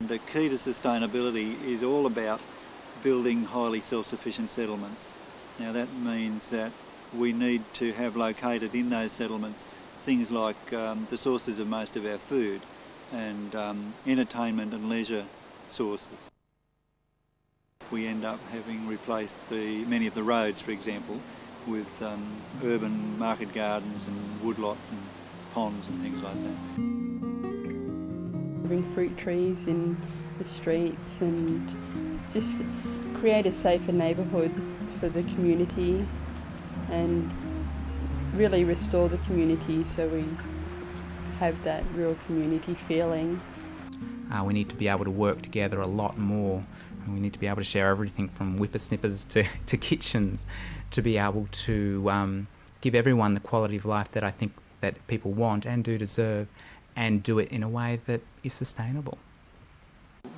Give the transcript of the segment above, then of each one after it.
The key to sustainability is all about building highly self-sufficient settlements. Now that means that we need to have located in those settlements things like the sources of most of our food and entertainment and leisure sources. We end up having replaced many of the roads, for example, with urban market gardens and woodlots and ponds and things like that. Having fruit trees in the streets and just create a safer neighbourhood for the community and really restore the community so we have that real community feeling. We need to be able to work together a lot more. We need to be able to share everything from whippersnippers to kitchens, to be able to give everyone the quality of life that I think that people want and do deserve, and do it in a way that is sustainable.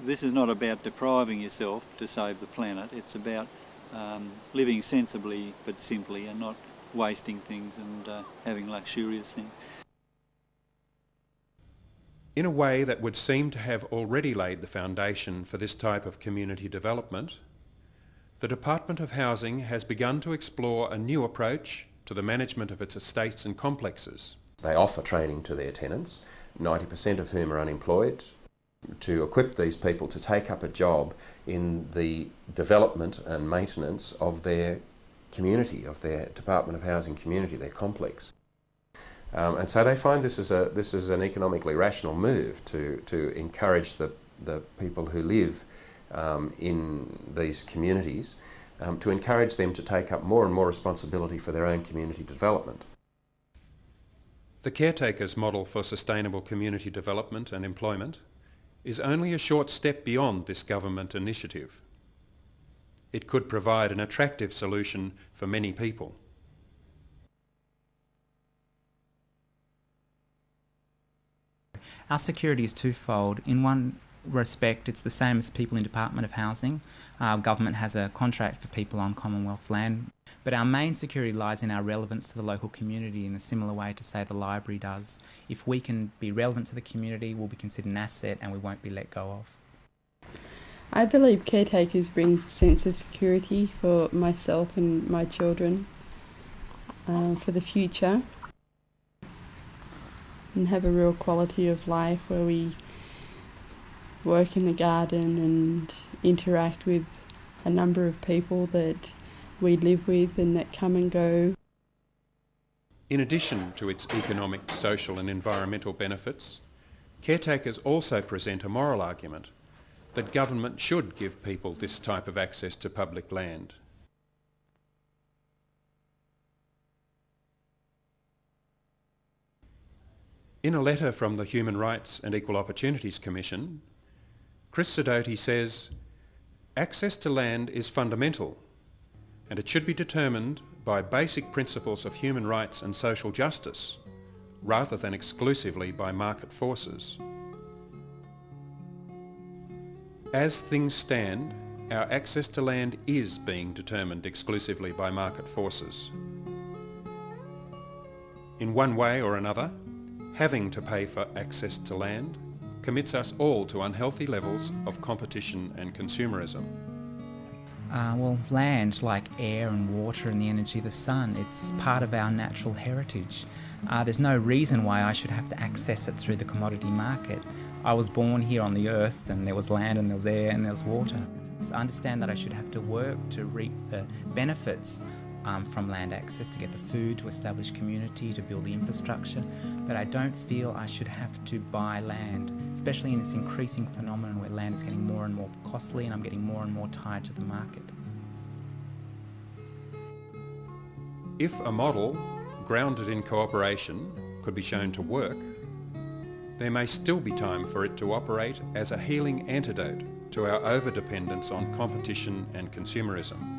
This is not about depriving yourself to save the planet, it's about living sensibly but simply and not wasting things and having luxurious things. In a way that would seem to have already laid the foundation for this type of community development, the Department of Housing has begun to explore a new approach to the management of its estates and complexes. They offer training to their tenants, 90% of whom are unemployed, to equip these people to take up a job in the development and maintenance of their community, of their Department of Housing community, their complex. And so they find this is an economically rational move to encourage the people who live in these communities, to encourage them to take up more and more responsibility for their own community development. The caretaker's model for sustainable community development and employment is only a short step beyond this government initiative. It could provide an attractive solution for many people. Our security is twofold. In one respect, it's the same as people in Department of Housing. Our government has a contract for people on Commonwealth land. But our main security lies in our relevance to the local community in a similar way to, say, the library does. If we can be relevant to the community, we'll be considered an asset and we won't be let go of. I believe caretakers brings a sense of security for myself and my children for the future, and have a real quality of life where we work in the garden and interact with a number of people that we live with and that come and go. In addition to its economic, social and environmental benefits, caretakers also present a moral argument that government should give people this type of access to public land. In a letter from the Human Rights and Equal Opportunities Commission, Chris Sidoti says, access to land is fundamental and it should be determined by basic principles of human rights and social justice rather than exclusively by market forces. As things stand, our access to land is being determined exclusively by market forces. In one way or another, having to pay for access to land commits us all to unhealthy levels of competition and consumerism. Well, land, like air and water and the energy of the sun, it's part of our natural heritage. There's no reason why I should have to access it through the commodity market. I was born here on the earth and there was land and there was air and there was water. So I understand that I should have to work to reap the benefits from land access, to get the food, to establish community, to build the infrastructure, but I don't feel I should have to buy land, especially in this increasing phenomenon where land is getting more and more costly and I'm getting more and more tied to the market. If a model grounded in cooperation could be shown to work, there may still be time for it to operate as a healing antidote to our overdependence on competition and consumerism.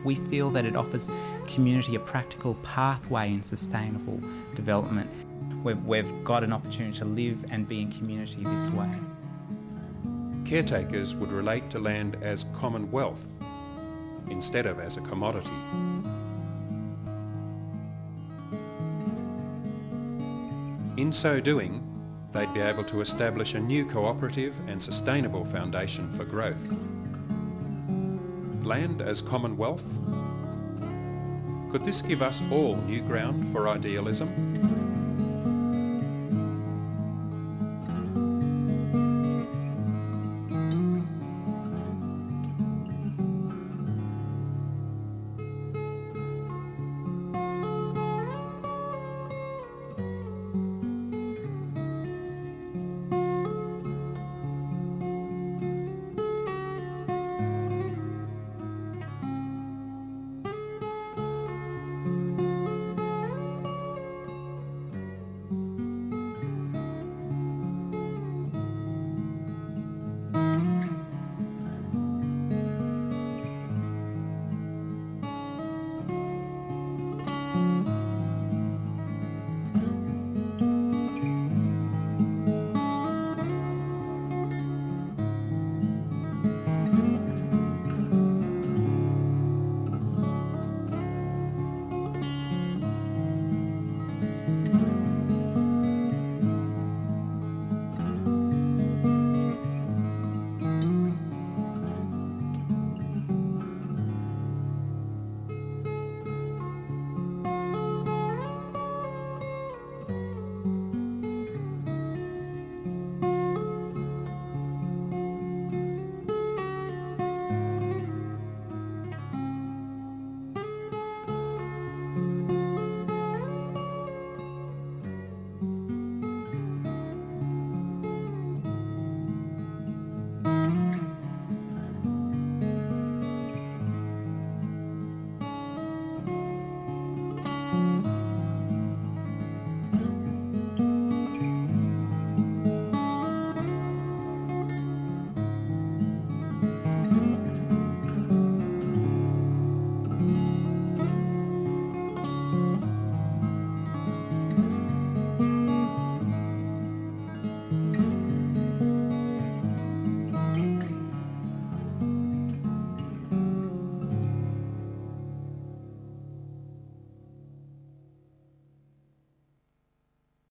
We feel that it offers community a practical pathway in sustainable development. We've got an opportunity to live and be in community this way. Caretakers would relate to land as common wealth instead of as a commodity. In so doing, they'd be able to establish a new cooperative and sustainable foundation for growth. Land as commonwealth? Could this give us all new ground for idealism?